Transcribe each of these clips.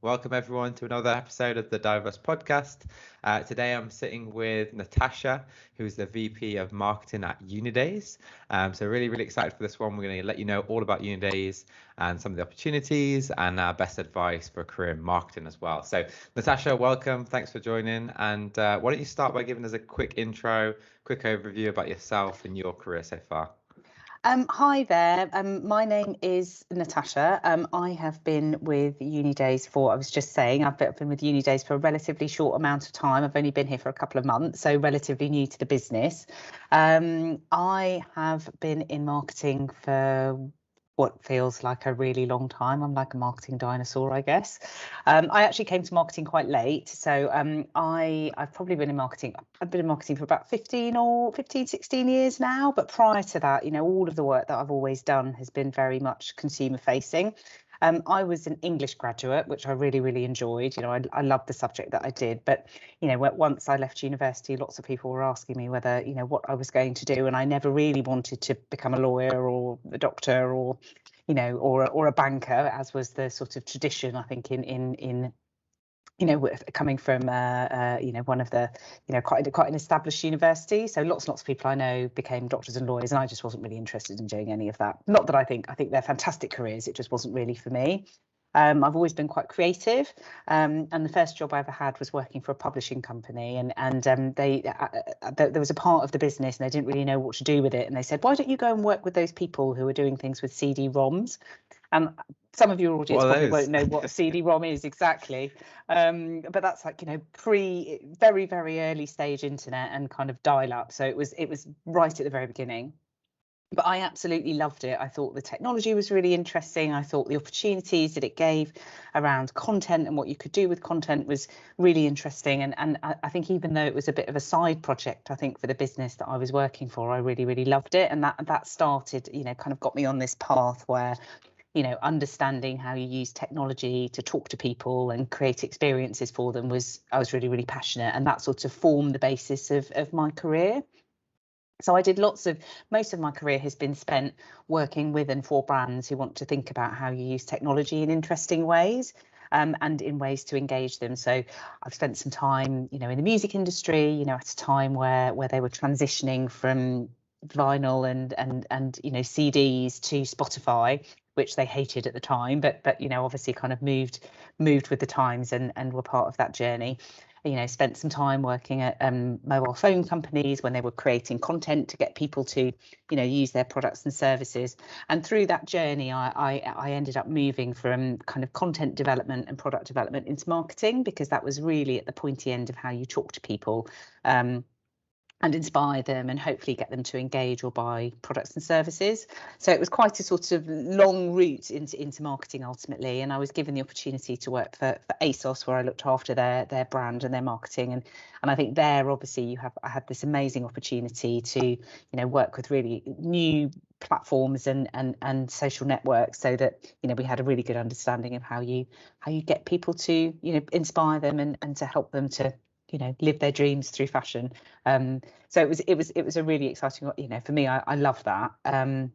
Welcome everyone to another episode of the Diverse Podcast. Today I'm sitting with Natasha, who's the VP of Marketing at UNiDAYS. So really excited for this one. We're going to let you know all about UNiDAYS and some of the opportunities and our best advice for a career in marketing as well. So Natasha, welcome. Thanks for joining. And why don't you start by giving us a quick intro, quick overview about yourself and your career so far? Hi there. My name is Natasha. I have been with UNiDAYS I was just saying, I've been with UNiDAYS for a relatively short amount of time. I've only been here for a couple of months, so relatively new to the business. I have been in marketing for what feels like a really long time. I'm like a marketing dinosaur, I guess. I actually came to marketing quite late. So I've probably been in marketing. I've been in marketing for about 16 years now. But prior to that, all of the work that I've always done has been very much consumer facing. I was an English graduate, which I really enjoyed. I loved the subject that I did. But, once I left university, lots of people were asking me whether, what I was going to do. And I never really wanted to become a lawyer or a doctor or, or a banker, as was the sort of tradition, I think, in coming from one of the quite an established university. So lots of people I know became doctors and lawyers, and I just wasn't really interested in doing any of that. Not that I think they're fantastic careers, it just wasn't really for me. I've always been quite creative, and the first job I ever had was working for a publishing company, and there was a part of the business and they didn't really know what to do with it, and they said, why don't you go and work with those people who are doing things with CD-ROMs? And some of your audience probably won't know what a CD-ROM is exactly, but that's like very early stage internet and kind of dial-up, so it was right at the very beginning. But I absolutely loved it. I thought the technology was really interesting. I thought the opportunities that it gave around content and what you could do with content was really interesting. And I think even though it was a bit of a side project, I think for the business that I was working for, I really loved it. And that started, kind of got me on this path where, understanding how you use technology to talk to people and create experiences for them I was really passionate. And that sort of formed the basis of my career. So I did most of my career has been spent working with and for brands who want to think about how you use technology in interesting ways, and in ways to engage them. So I've spent some time, in the music industry, at a time where they were transitioning from vinyl and CDs to Spotify, which they hated at the time, but obviously kind of moved with the times and were part of that journey. Spent some time working at mobile phone companies when they were creating content to get people to, use their products and services. And through that journey, I ended up moving from kind of content development and product development into marketing, because that was really at the pointy end of how you talk to people, and inspire them and hopefully get them to engage or buy products and services. So it was quite a sort of long route into marketing ultimately. And I was given the opportunity to work for ASOS, where I looked after their brand and their marketing. And I think there, obviously, I had this amazing opportunity to, work with really new platforms and social networks, so that, we had a really good understanding of how you get people to, inspire them and to help them to, live their dreams through fashion. So it was a really exciting, for me, I love that. And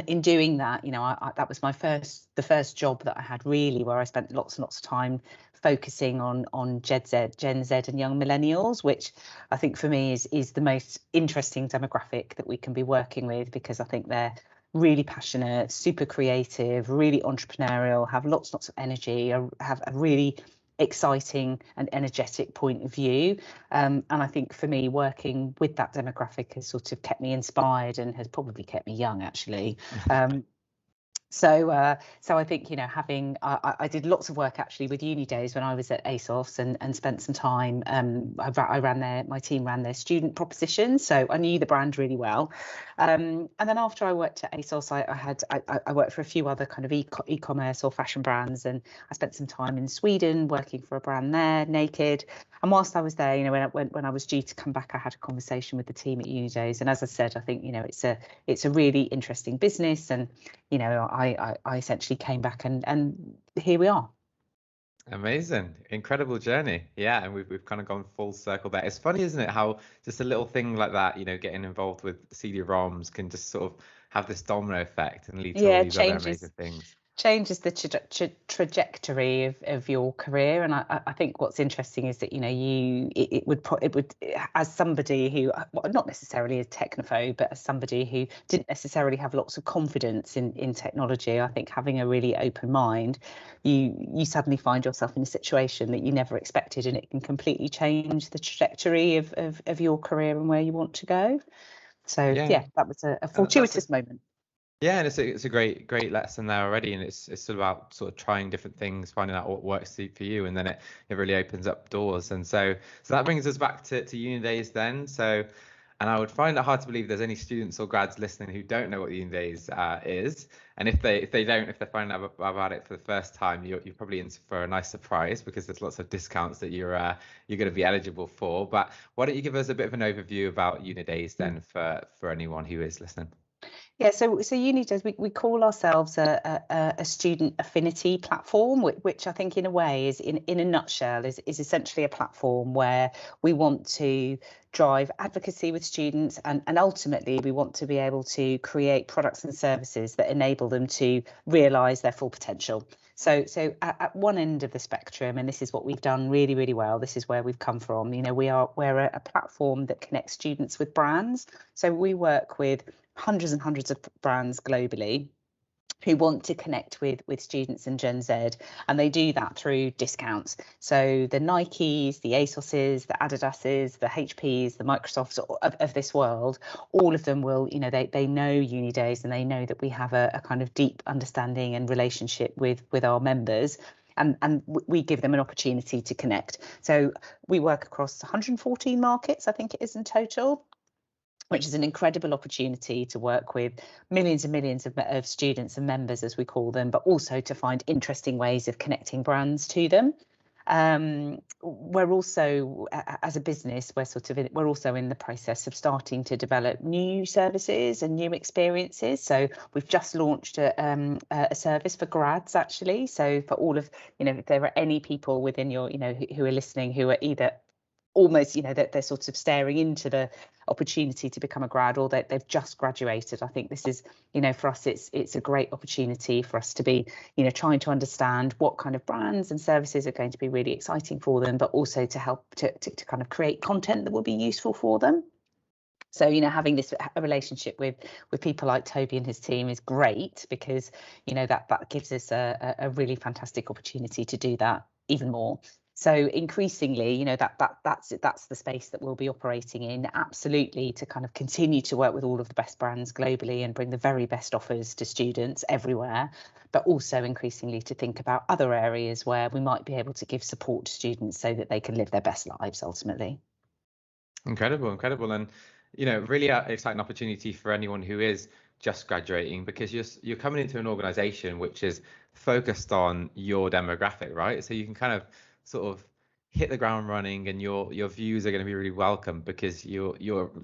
in doing that, that was the first job that I had really, where I spent lots and lots of time focusing on Gen Z and young millennials, which I think for me is the most interesting demographic that we can be working with, because I think they're really passionate, super creative, really entrepreneurial, have lots of energy, have a really exciting and energetic point of view, and I think for me, working with that demographic has sort of kept me inspired and has probably kept me young, actually. So I think, I did lots of work actually with UNiDAYS when I was at ASOS, and spent some time. My team ran their student proposition, so I knew the brand really well. And then after I worked at ASOS, I worked for a few other kind of e-commerce or fashion brands, and I spent some time in Sweden working for a brand there, NA-KD. And whilst I was there, when I was due to come back, I had a conversation with the team at UNiDAYS, and as I said, I think it's a really interesting business, and I essentially came back and here we are. Amazing, incredible journey. Yeah, and we've kind of gone full circle there. It's funny, isn't it, how just a little thing like that, getting involved with CD-ROMs can just sort of have this domino effect and lead to all these other amazing things. changes the trajectory of your career. And I think what's interesting is that, you know, it would as somebody who, well, not necessarily a technophobe, but as somebody who didn't necessarily have lots of confidence in technology, I think having a really open mind, you suddenly find yourself in a situation that you never expected, and it can completely change the trajectory of your career and where you want to go. So yeah, that was a fortuitous moment. Yeah, and it's a great lesson there already, and it's sort of about sort of trying different things, finding out what works for you, and then it really opens up doors. And so that brings us back to UNiDAYS then. So, and I would find it hard to believe there's any students or grads listening who don't know what UNiDAYS is, and if they find out about it for the first time, you're probably in for a nice surprise, because there's lots of discounts that you're going to be eligible for. But why don't you give us a bit of an overview about UNiDAYS then for anyone who is listening? Yeah, so UNiDAYS, we call ourselves a student affinity platform, which I think in a way is in a nutshell is essentially a platform where we want to drive advocacy with students, and ultimately we want to be able to create products and services that enable them to realise their full potential. So at one end of the spectrum, and this is what we've done really, really well, this is where we've come from, you know, we're a platform that connects students with brands. So we work with hundreds and hundreds of brands globally who want to connect with students and Gen Z, and they do that through discounts. So the Nikes, the ASOSes, the Adidases, the HPs, the Microsofts of this world, all of them will, you know, they know UNiDAYS, and they know that we have a kind of deep understanding and relationship with our members. And we give them an opportunity to connect. So we work across 114 markets, I think it is in total, which is an incredible opportunity to work with millions and millions of students and members, as we call them, but also to find interesting ways of connecting brands to them. We're also, as a business, we're also in the process of starting to develop new services and new experiences. So we've just launched a service for grads, actually. So for all of, you know, if there are any people within your, you know, who are listening, who are either almost, you know, that they're sort of staring into the opportunity to become a grad, or that they've just graduated, I think this is, you know, for us, it's a great opportunity for us to be, you know, trying to understand what kind of brands and services are going to be really exciting for them, but also to help to kind of create content that will be useful for them. So, you know, having this relationship with people like Toby and his team is great, because, you know, that gives us a really fantastic opportunity to do that even more. So increasingly, you know, that's the space that we'll be operating in, absolutely, to kind of continue to work with all of the best brands globally and bring the very best offers to students everywhere, but also increasingly to think about other areas where we might be able to give support to students so that they can live their best lives ultimately. Incredible. And, you know, really exciting opportunity for anyone who is just graduating, because you're coming into an organization which is focused on your demographic, right? So you can kind of sort of hit the ground running, and your views are going to be really welcome, because you're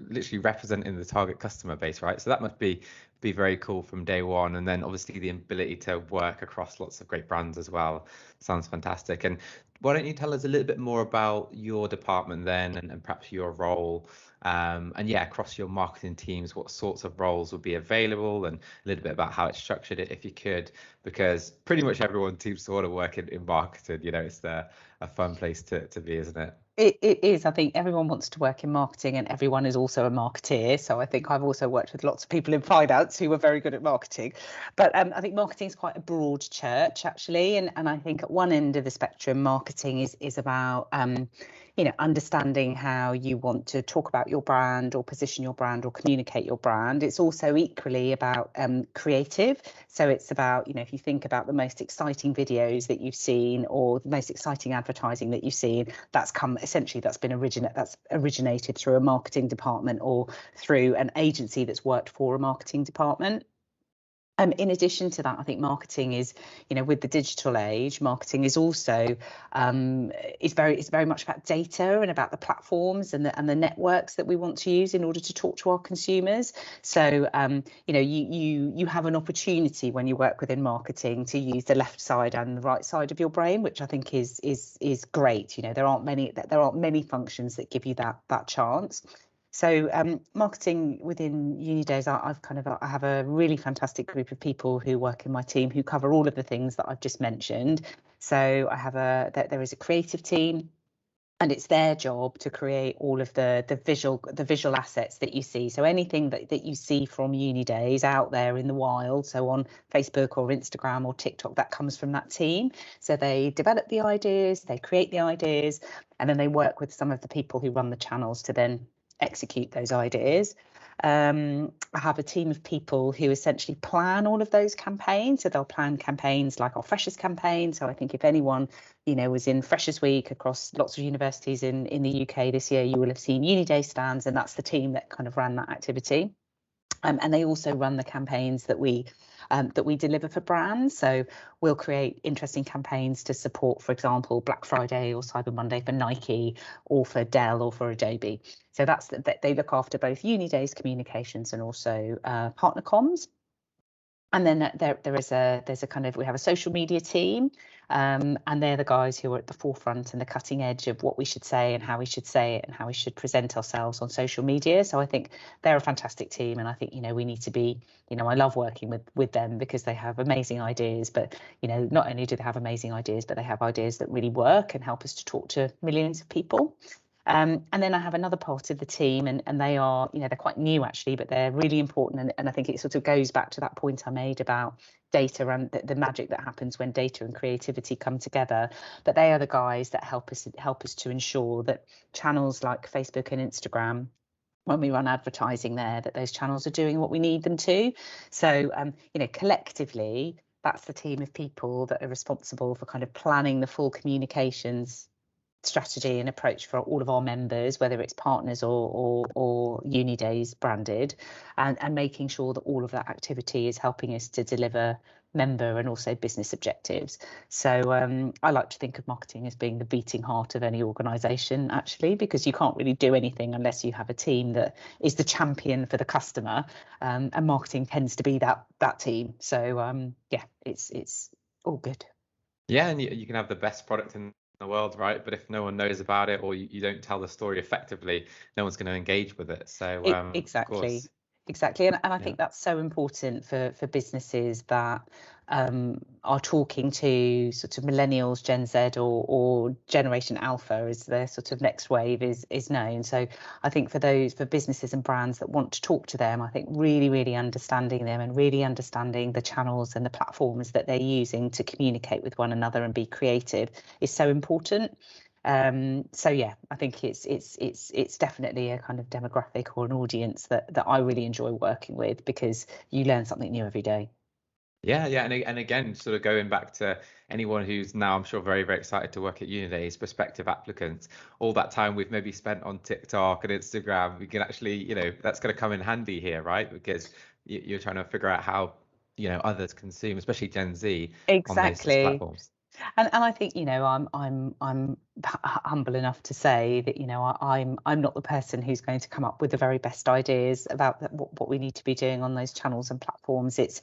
literally representing the target customer base, right? So that must be very cool from day one. And then obviously the ability to work across lots of great brands as well sounds fantastic. And why don't you tell us a little bit more about your department then, and perhaps your role, and yeah, across your marketing teams, what sorts of roles will be available, and a little bit about how it's structured, if you could, because pretty much everyone seems to want to work in marketing. You know, it's a fun place to be, isn't it? It is. I think everyone wants to work in marketing, and everyone is also a marketeer. So I think I've also worked with lots of people in finance who are very good at marketing. But I think marketing is quite a broad church, actually. And I think at one end of the spectrum, marketing is about, you know, understanding how you want to talk about your brand, or position your brand, or communicate your brand. It's also equally about creative. So it's about, you know, if you think about the most exciting videos that you've seen, or the most exciting advertising that you've seen, that's been originated through a marketing department, or through an agency that's worked for a marketing department. In addition to that, I think marketing is, you know, with the digital age, marketing is also it's very much about data, and about the platforms and the networks that we want to use in order to talk to our consumers. So you know, you have an opportunity when you work within marketing to use the left side and the right side of your brain, which I think is great. You know, there aren't many functions that give you that chance. So marketing within UNiDAYS, I have a really fantastic group of people who work in my team who cover all of the things that I've just mentioned. So I have there is a creative team, and it's their job to create all of the visual assets that you see. So anything that you see from UNiDAYS out there in the wild, so on Facebook or Instagram or TikTok, that comes from that team. So they develop the ideas, they create the ideas, and then they work with some of the people who run the channels to then execute those ideas. I have a team of people who essentially plan all of those campaigns. So they'll plan campaigns like our Freshers campaign. So I think if anyone, was in Freshers Week across lots of universities in the UK this year, you will have seen UNiDAYS stands, and that's the team that kind of ran that activity. And they also run the campaigns that we deliver for brands. So we'll create interesting campaigns to support, for example, Black Friday or Cyber Monday for Nike or for Dell or for Adobe. So that's that they look after both UNiDAYS communications and also partner comms. And then there's a kind of, we have a social media team, and they're the guys who are at the forefront and the cutting edge of what we should say and how we should say it and how we should present ourselves on social media. So I think they're a fantastic team, and I think we need to be, I love working with them because they have amazing ideas. But not only do they have amazing ideas, but they have ideas that really work and help us to talk to millions of people. And then I have another part of the team, and they are, they're quite new actually, but they're really important. And I think it sort of goes back to that point I made about data and the magic that happens when data and creativity come together. But they are the guys that help us to ensure that channels like Facebook and Instagram, when we run advertising there, that those channels are doing what we need them to. So, collectively, that's the team of people that are responsible for kind of planning the full communications strategy and approach for all of our members, whether it's partners or UNiDAYS branded, and making sure that all of that activity is helping us to deliver member and also business objectives. So I like to think of marketing as being the beating heart of any organisation, actually, because you can't really do anything unless you have a team that is the champion for the customer, and marketing tends to be that team. So yeah, it's all good. Yeah, and you can have the best product in the world, right? But if no one knows about it, or you don't tell the story effectively, no one's going to engage with it. So of course, Exactly. And I yeah. think that's so important for businesses that are talking to sort of millennials, Gen Z, or Generation Alpha, as their sort of next wave is known. So I think for businesses and brands that want to talk to them, I think really understanding them and really understanding the channels and the platforms that they're using to communicate with one another and be creative is so important. So yeah, I think it's definitely a kind of demographic or an audience that I really enjoy working with, because you learn something new every day. Yeah, and again, sort of going back to anyone who's now, I'm sure, very excited to work at UNiDAYS, prospective applicants, all that time we've maybe spent on TikTok and Instagram, we can actually, that's going to come in handy here, right? Because you're trying to figure out how, others consume, especially Gen Z, on those platforms. And I think I'm humble enough to say that I'm not the person who's going to come up with the very best ideas about what we need to be doing on those channels and platforms. It's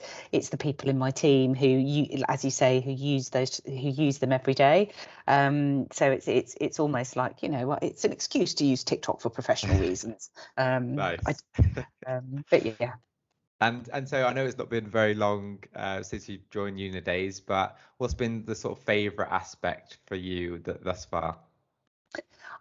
the people in my team who, as you say, who use them every day. So it's almost like it's an excuse to use TikTok for professional reasons. Nice. But yeah. And so I know it's not been very long since you joined UNiDAYS, but what's been the sort of favorite aspect for you thus far?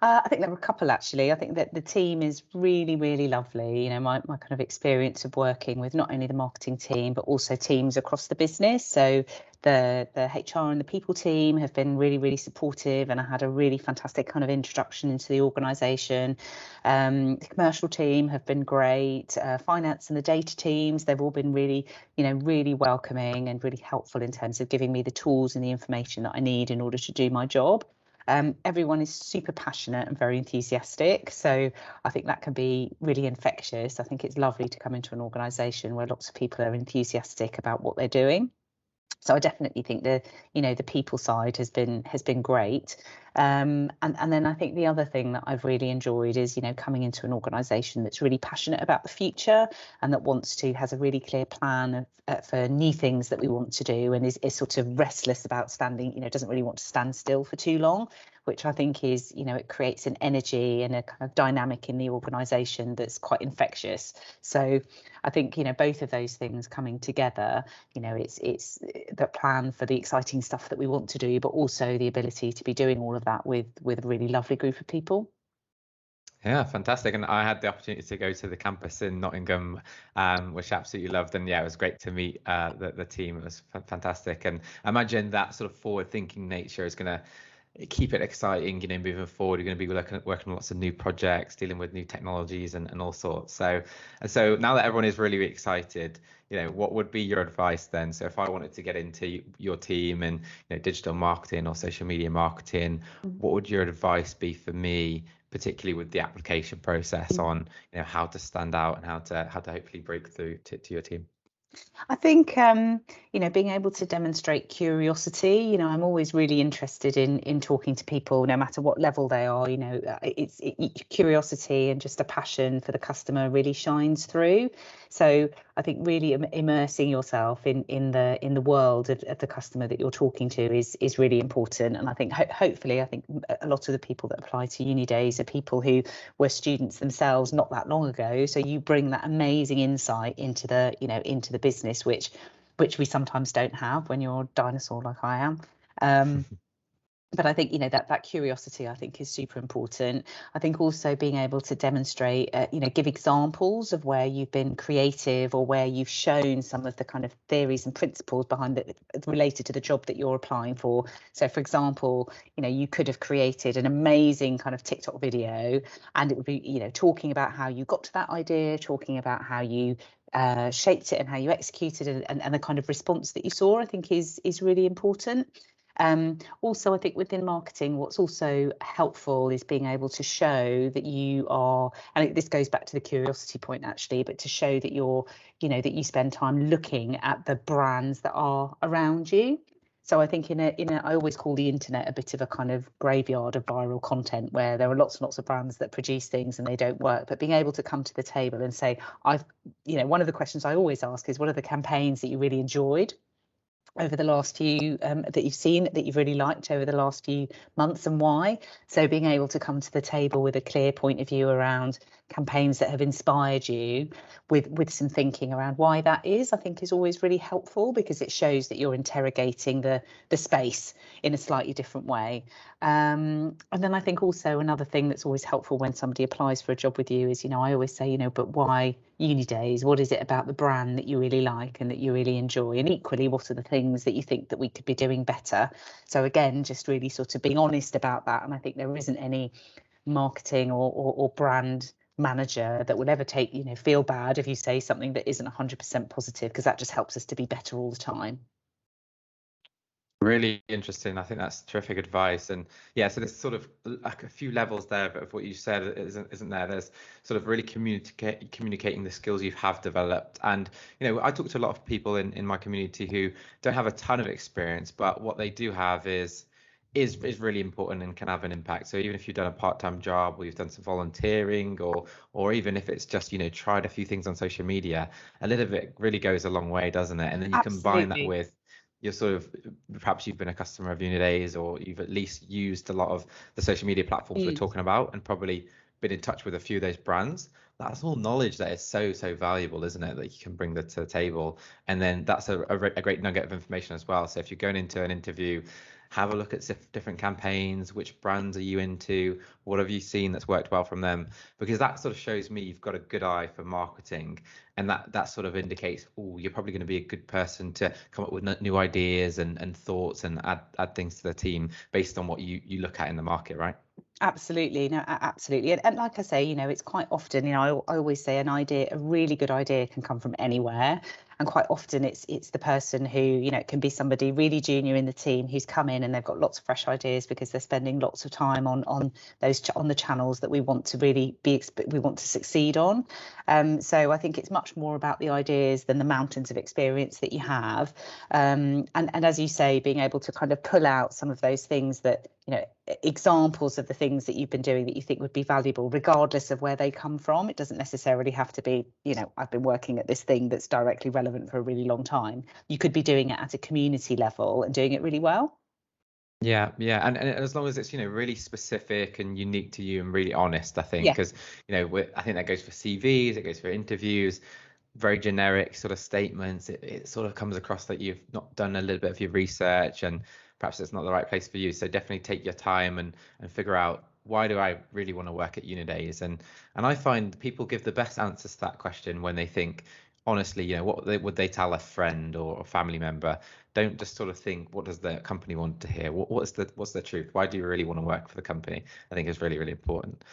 I think there were a couple, actually. I think that the team is really lovely. My kind of experience of working with not only the marketing team, but also teams across the business. So the HR and the people team have been really supportive, and I had a really fantastic kind of introduction into the organisation. The commercial team have been great. Finance and the data teams, they've all been really welcoming and really helpful in terms of giving me the tools and the information that I need in order to do my job. Everyone is super passionate and very enthusiastic, so I think that can be really infectious. I think it's lovely to come into an organisation where lots of people are enthusiastic about what they're doing. So I definitely think the people side has been great. And then I think the other thing that I've really enjoyed is, coming into an organisation that's really passionate about the future and that has a really clear plan for new things that we want to do, and is sort of restless about standing, doesn't really want to stand still for too long, which I think is, it creates an energy and a kind of dynamic in the organisation that's quite infectious. So I think, both of those things coming together, it's the plan for the exciting stuff that we want to do, but also the ability to be doing all of that with a really lovely group of people. Yeah, fantastic. And I had the opportunity to go to the campus in Nottingham, which I absolutely loved. And yeah, it was great to meet the team. It was fantastic. And I imagine that sort of forward-thinking nature is going to keep it exciting, moving forward. You're going to be working on lots of new projects, dealing with new technologies and all sorts. So now that everyone is really, really excited, what would be your advice then? So if I wanted to get into your team and digital marketing or social media marketing, what would your advice be for me, particularly with the application process on how to stand out and how to hopefully break through to your team? I think, being able to demonstrate curiosity, I'm always really interested in talking to people, no matter what level they are, curiosity and just a passion for the customer really shines through. So I think really immersing yourself in the world of the customer that you're talking to is really important. And I think hopefully, I think a lot of the people that apply to UNiDAYS are people who were students themselves not that long ago. So you bring that amazing insight into the business, which we sometimes don't have when you're a dinosaur like I am. But I think, that curiosity, I think, is super important. I think also being able to demonstrate, give examples of where you've been creative or where you've shown some of the kind of theories and principles behind it related to the job that you're applying for. So, for example, you could have created an amazing kind of TikTok video, and it would be, talking about how you got to that idea, talking about how you shaped it and how you executed it, and the kind of response that you saw, I think is really important. Also, I think within marketing, what's also helpful is being able to show that you are, and this goes back to the curiosity point actually, but to show that that you spend time looking at the brands that are around you. So I think I always call the internet a bit of a kind of graveyard of viral content, where there are lots and lots of brands that produce things and they don't work. But being able to come to the table and say, one of the questions I always ask is, what are the campaigns that you really enjoyed over the last few that you've seen, that you've really liked over the last few months, and why? So being able to come to the table with a clear point of view around campaigns that have inspired you, with some thinking around why that is, I think is always really helpful, because it shows that you're interrogating the space in a slightly different way. And then I think also another thing that's always helpful when somebody applies for a job with you is, I always say, but why UNiDAYS? What is it about the brand that you really like and that you really enjoy? And equally, what are the things that you think that we could be doing better? So again, just really sort of being honest about that. And I think there isn't any marketing or brand manager that will ever feel bad if you say something that isn't 100% positive, because that just helps us to be better all the time. Really interesting. I think that's terrific advice. And yeah, so there's sort of like a few levels there of what you said, isn't there? There's sort of really communicating the skills you have developed. And I talk to a lot of people in my community who don't have a ton of experience, but what they do have is really important and can have an impact. So even if you've done a part-time job, or you've done some volunteering, or even if it's just tried a few things on social media, a little bit really goes a long way, doesn't it? And then you combine that with you're sort of, perhaps you've been a customer of UNiDAYS, or you've at least used a lot of the social media platforms we're talking about, and probably been in touch with a few of those brands. That's all knowledge that is so valuable, isn't it, that you can bring to the table. And then that's a great nugget of information as well. So if you're going into an interview, have a look at different campaigns. Which brands are you into? What have you seen that's worked well from them? Because that sort of shows me you've got a good eye for marketing, and that sort of indicates, oh, you're probably going to be a good person to come up with new ideas and thoughts, and add things to the team based on what you look at in the market, right? Absolutely, no, absolutely, and like I say, it's quite often, I always say a really good idea can come from anywhere, and quite often it's the person who, it can be somebody really junior in the team who's come in and they've got lots of fresh ideas because they're spending lots of time on the channels that we want to succeed on. So I think it's much more about the ideas than the mountains of experience that you have, and as you say, being able to kind of pull out some of those things that examples of the things that you've been doing that you think would be valuable, regardless of where they come from. It doesn't necessarily have to be, I've been working at this thing that's directly relevant for a really long time. You could be doing it at a community level and doing it really well. Yeah, and as long as it's really specific and unique to you and really honest, I think, because I think that goes for CVs, it goes for interviews, very generic sort of statements. It sort of comes across that you've not done a little bit of your research and perhaps it's not the right place for you. So definitely take your time and figure out, why do I really want to work at UNiDAYS? And I find people give the best answers to that question when they think honestly, what would they tell a friend or a family member? Don't just sort of think, what does the company want to hear? What's the truth? Why do you really want to work for the company? I think is really, really important.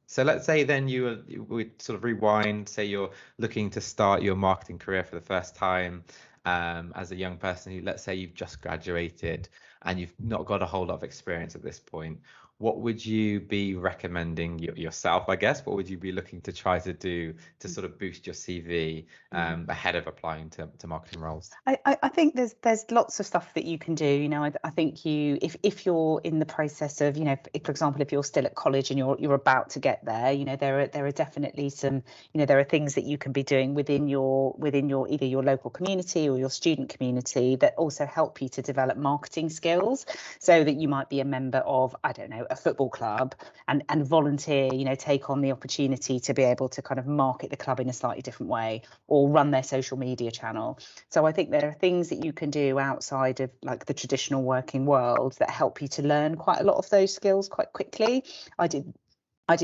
So let's say then you would sort of rewind, say you're looking to start your marketing career for the first time, as a young person who, let's say you've just graduated and you've not got a whole lot of experience at this point. What would you be recommending yourself, I guess? What would you be looking to try to do to sort of boost your CV ahead of applying to marketing roles? I think there's lots of stuff that you can do. I think if you're in the process of, for example, if you're still at college and you're about to get there, there are definitely some, there are things that you can be doing within your either your local community or your student community that also help you to develop marketing skills. So that you might be a member of, I don't know, a football club and volunteer, take on the opportunity to be able to kind of market the club in a slightly different way or run their social media channel. So I think there are things that you can do outside of like the traditional working world that help you to learn quite a lot of those skills quite quickly. I did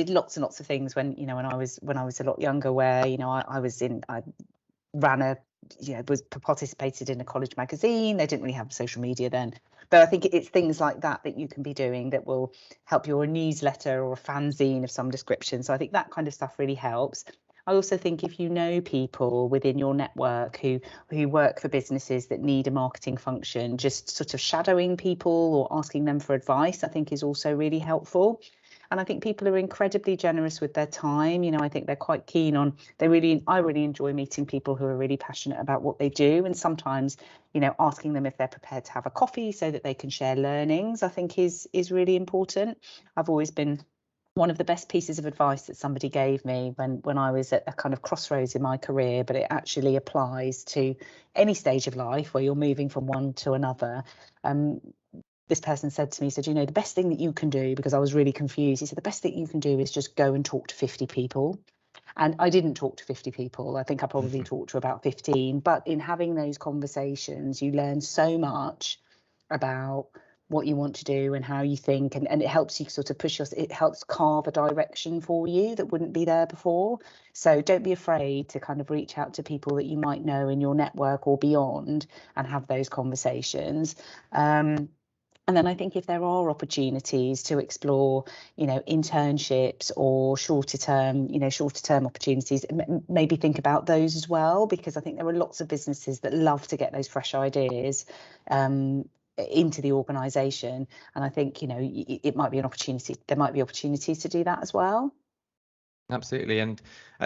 lots and lots of things when I was a lot younger, where I ran a participated in a college magazine. They didn't really have social media then, but I think it's things like that you can be doing that will help you, or a newsletter or a fanzine of some description. So I think that kind of stuff really helps. I also think if you know people within your network who work for businesses that need a marketing function, just sort of shadowing people or asking them for advice, I think is also really helpful. And I think people are incredibly generous with their time. I think they're quite keen on, I really enjoy meeting people who are really passionate about what they do. And sometimes, asking them if they're prepared to have a coffee so that they can share learnings, I think is really important. I've always been, one of the best pieces of advice that somebody gave me when I was at a kind of crossroads in my career, but it actually applies to any stage of life where you're moving from one to another. This person said to me, the best thing that you can do, because I was really confused, he said, the best thing you can do is just go and talk to 50 people. And I didn't talk to 50 people. I think I probably talked to about 15. But in having those conversations, you learn so much about what you want to do and how you think, and it helps you sort of it helps carve a direction for you that wouldn't be there before. So don't be afraid to kind of reach out to people that you might know in your network or beyond and have those conversations. And then I think if there are opportunities to explore, internships or shorter term opportunities, maybe think about those as well, because I think there are lots of businesses that love to get those fresh ideas into the organisation. And I think, it might be an opportunity. There might be opportunities to do that as well. Absolutely. And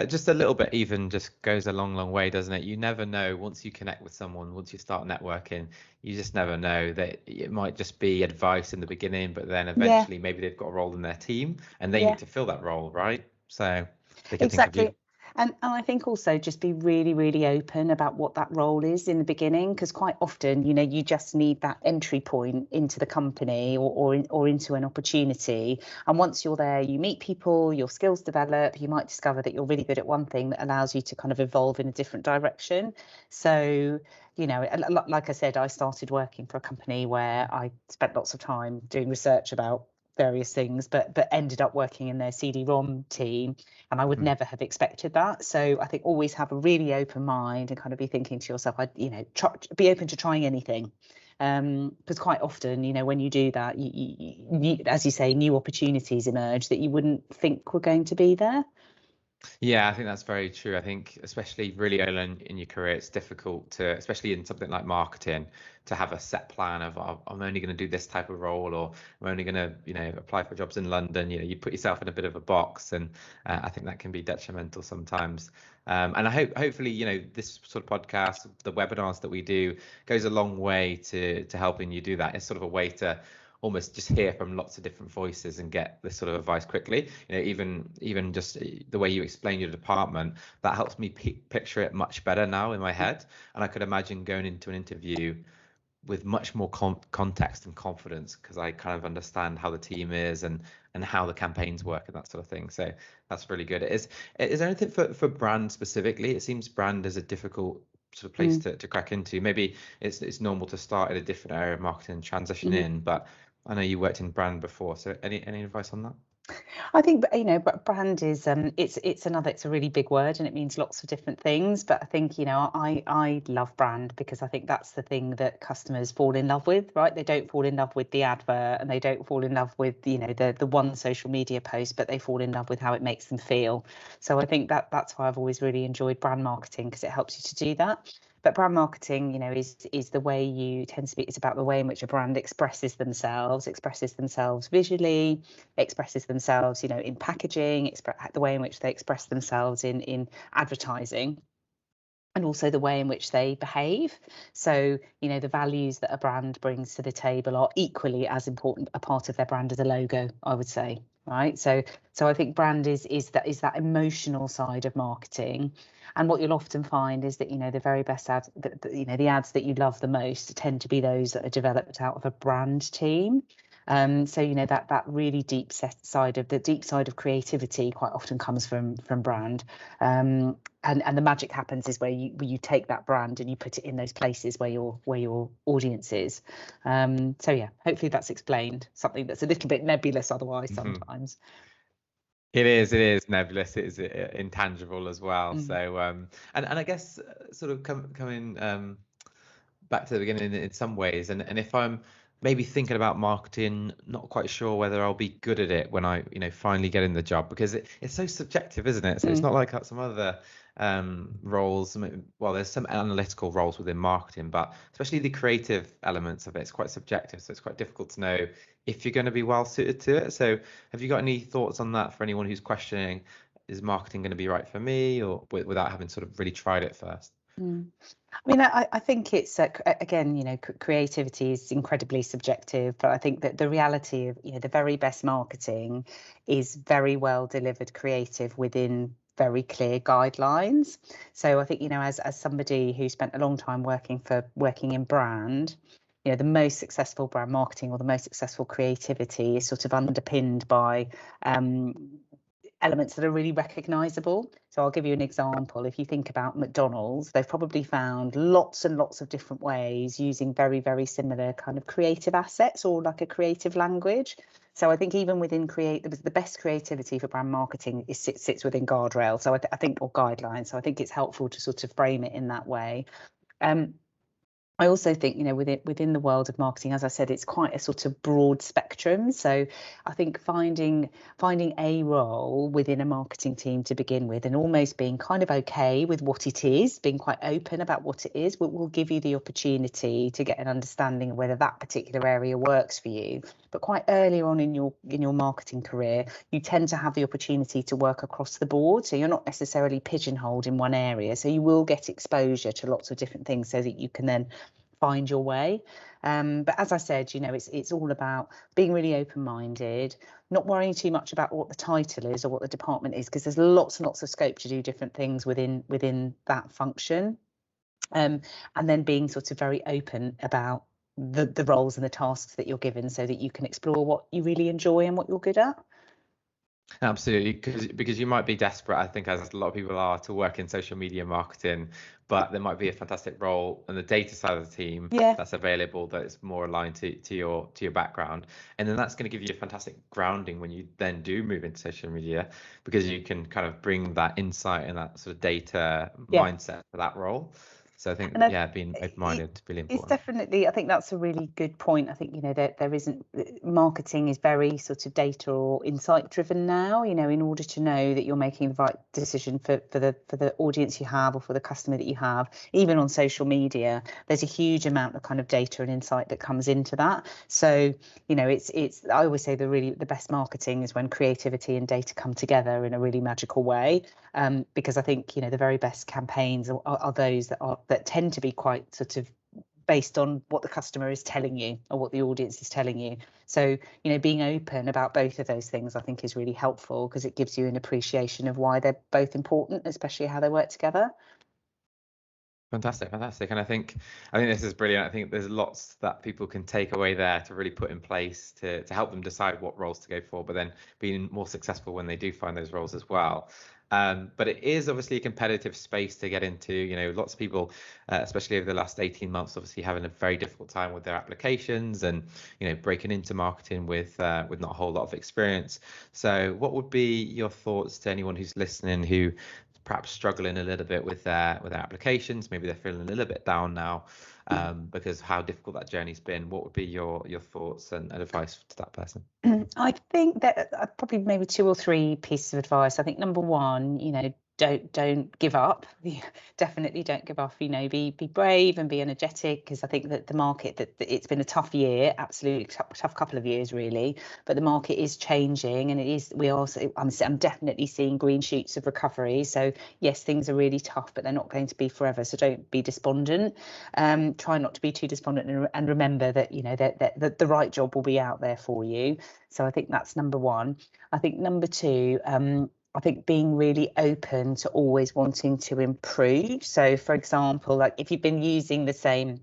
just a little bit even just goes a long way, doesn't it? You never know, once you connect with someone, once you start networking, you just never know, that it might just be advice in the beginning, but then eventually maybe they've got a role in their team and they need to fill that role, right? So they can think of you. And I think also just be really, really open about what that role is in the beginning, because quite often, you just need that entry point into the company or into an opportunity. And once you're there, you meet people, your skills develop, you might discover that you're really good at one thing that allows you to kind of evolve in a different direction. So, like I said, I started working for a company where I spent lots of time doing research about various things, but ended up working in their CD-ROM team, and I would never have expected that. So I think always have a really open mind and kind of be thinking to yourself, be open to trying anything, because quite often, when you do that, you, as you say, new opportunities emerge that you wouldn't think were going to be there. Yeah, I think that's very true. I think especially really early in your career, it's difficult to, especially in something like marketing, to have a set plan of, I'm only going to do this type of role, or I'm only going to, apply for jobs in London. You put yourself in a bit of a box, and I think that can be detrimental sometimes. And hopefully, this sort of podcast, the webinars that we do, goes a long way to helping you do that. It's sort of a way to almost just hear from lots of different voices and get this sort of advice quickly. Even just the way you explain your department, that helps me picture it much better now in my head. And I could imagine going into an interview with much more context and confidence, because I kind of understand how the team is and how the campaigns work and that sort of thing. So that's really good. Is there anything for brand specifically? It seems brand is a difficult sort of place to crack into. Maybe it's normal to start at a different area of marketing and transition in, but I know you worked in brand before. So any advice on that? I think, brand is it's a really big word, and it means lots of different things. But I think, I love brand because I think that's the thing that customers fall in love with, right? They don't fall in love with the advert, and they don't fall in love with, the one social media post, but they fall in love with how it makes them feel. So I think that's why I've always really enjoyed brand marketing, because it helps you to do that. But brand marketing, is the way it's about the way in which a brand expresses themselves visually, expresses themselves, in packaging, the way in which they express themselves in advertising, and also the way in which they behave. So, the values that a brand brings to the table are equally as important a part of their brand as a logo, I would say. Right. So I think brand is that emotional side of marketing. And what you'll often find is that, the very best ads, the ads that you love the most tend to be those that are developed out of a brand team. So that really deep side of creativity quite often comes from brand, and the magic happens is where you take that brand and you put it in those places where your audience is. So yeah, hopefully that's explained something that's a little bit nebulous otherwise sometimes. It is nebulous. It is intangible as well. So and I guess sort of coming back to the beginning in some ways, and if I'm maybe thinking about marketing, not quite sure whether I'll be good at it when I finally get in the job, because it's so subjective, isn't it? So it's not like some other roles. Well, there's some analytical roles within marketing, but especially the creative elements of it's quite subjective, so it's quite difficult to know if you're going to be well suited to it. So have you got any thoughts on that for anyone who's questioning, is marketing going to be right for me, or without having sort of really tried it first? I mean, I think it's again, creativity is incredibly subjective, but I think that the reality of the very best marketing is very well delivered creative within very clear guidelines. So I think, as somebody who spent a long time working in brand, the most successful brand marketing or the most successful creativity is sort of underpinned by elements that are really recognizable. So I'll give you an example. If you think about McDonald's, they've probably found lots and lots of different ways using very, very similar kind of creative assets or like a creative language. So I think even within the best creativity for brand marketing sits within guardrails. So I think, or guidelines. So I think it's helpful to sort of frame it in that way. I also think, within the world of marketing, as I said, it's quite a sort of broad spectrum. So I think finding a role within a marketing team to begin with, and almost being kind of okay with what it is, being quite open about what it is, will give you the opportunity to get an understanding of whether that particular area works for you. But quite early on in your marketing career, you tend to have the opportunity to work across the board. So you're not necessarily pigeonholed in one area. So you will get exposure to lots of different things so that you can then find your way. But as I said, it's all about being really open-minded, not worrying too much about what the title is or what the department is, because there's lots and lots of scope to do different things within that function. And then being sort of very open about the roles and the tasks that you're given so that you can explore what you really enjoy and what you're good at. Absolutely, because you might be desperate, I think, as a lot of people are, to work in social media marketing, but there might be a fantastic role on the data side of the team that's available that is more aligned to your background, and then that's going to give you a fantastic grounding when you then do move into social media, because you can kind of bring that insight and that sort of data mindset to that role. So I think, being open-minded is really important. It's definitely, I think that's a really good point. I think, there isn't, marketing is very sort of data or insight driven now, in order to know that you're making the right decision for the audience you have or for the customer that you have. Even on social media, there's a huge amount of kind of data and insight that comes into that. So, it's I always say the best marketing is when creativity and data come together in a really magical way. Because I think, the very best campaigns are those that tend to be quite sort of based on what the customer is telling you or what the audience is telling you. So, you know, being open about both of those things, I think, is really helpful because it gives you an appreciation of why they're both important, especially how they work together. Fantastic. And I think this is brilliant. I think there's lots that people can take away there to really put in place to help them decide what roles to go for, but then being more successful when they do find those roles as well. But it is obviously a competitive space to get into. You know, lots of people, especially over the last 18 months, obviously having a very difficult time with their applications and, you know, breaking into marketing with not a whole lot of experience. So what would be your thoughts to anyone who's listening who perhaps struggling a little bit with their applications? Maybe they're feeling a little bit down now because how difficult that journey's been. What would be your thoughts and advice to that person? I think that probably maybe 2 or 3 pieces of advice. I think number one, you know, don't give up. Definitely don't give up. You know, be brave and be energetic, because I think that the market, that it's been a tough year, absolutely tough couple of years really, but the market is changing, and it is, I'm definitely seeing green shoots of recovery. So yes, things are really tough, but they're not going to be forever. So don't be despondent. Try not to be too despondent, and remember that, you know, that the right job will be out there for you. So I think that's number one. I think number two, I think being really open to always wanting to improve. So for example, like if you've been using the same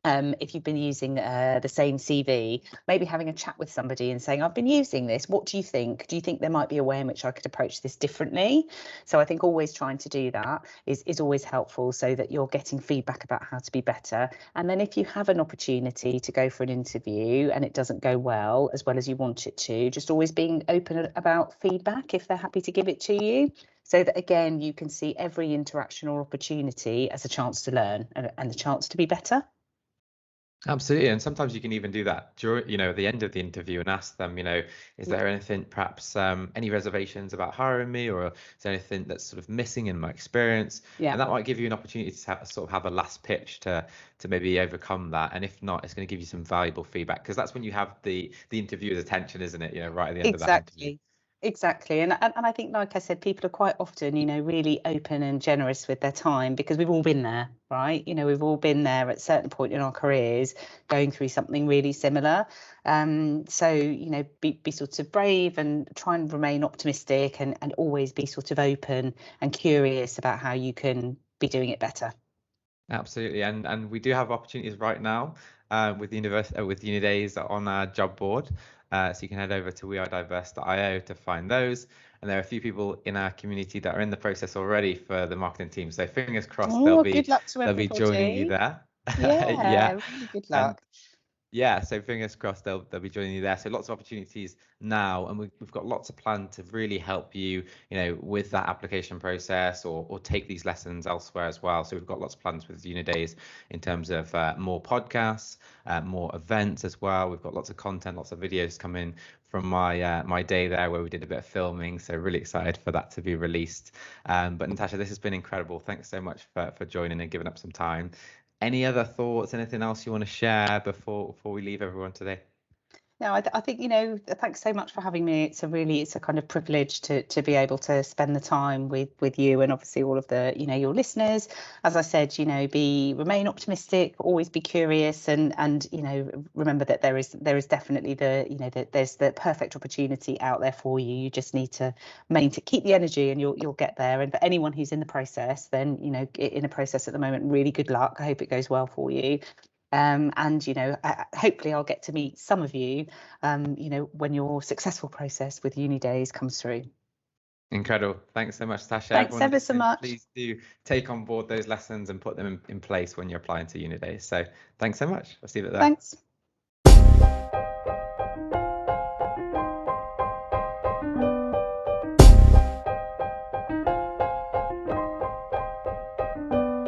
CV, maybe having a chat with somebody and saying, I've been using this, what do you think? Do you think there might be a way in which I could approach this differently? So I think always trying to do that is always helpful, so that you're getting feedback about how to be better. And then if you have an opportunity to go for an interview and it doesn't go well as you want it to, just always being open about feedback if they're happy to give it to you, so that again, you can see every interaction or opportunity as a chance to learn and a chance to be better. Absolutely. And sometimes you can even do that during, you know, at the end of the interview and ask them, you know, is there anything, perhaps any reservations about hiring me, or is there anything that's sort of missing in my experience? Yeah. And that might give you an opportunity to have a last pitch to maybe overcome that. And if not, it's going to give you some valuable feedback, because that's when you have the interviewer's attention, isn't it? You know, right at the end of that interview. Exactly. And I think, like I said, people are quite often, you know, really open and generous with their time, because we've all been there, right? You know, we've all been there at a certain point in our careers going through something really similar. So, you know, be sort of brave and try and remain optimistic, and always be sort of open and curious about how you can be doing it better. Absolutely. And we do have opportunities right now with UNiDAYS on our job board. So you can head over to wearediverse.io to find those. And there are a few people in our community that are in the process already for the marketing team. So fingers crossed Good luck to they'll be joining you everybody. there. Yeah, really good luck. And yeah, so fingers crossed they'll be joining you there. So lots of opportunities now, and we've got lots of plans to really help you, you know, with that application process, or take these lessons elsewhere as well. So we've got lots of plans with UNiDAYS in terms of more podcasts, more events as well. We've got lots of content, lots of videos coming from my day there where we did a bit of filming. So really excited for that to be released. But Natasha, this has been incredible. Thanks so much for joining and giving up some time. Any other thoughts, anything else you want to share before we leave everyone today? No, I think, you know, thanks so much for having me. It's a kind of privilege to be able to spend the time with you, and obviously all of the, you know, your listeners. As I said, you know, remain optimistic, always be curious, and you know, remember that there is definitely there's the perfect opportunity out there for you. You just need to keep the energy, and you'll get there. And for anyone who's in the process, then, you know, in a process at the moment, really good luck. I hope it goes well for you. And, you know, hopefully I'll get to meet some of you, you know, when your successful process with UNiDAYS comes through. Incredible. Thanks so much, Tasha. Thanks Everyone ever so much. please do take on board those lessons and put them in place when you're applying to UNiDAYS. So thanks so much. I'll see you there. Thanks.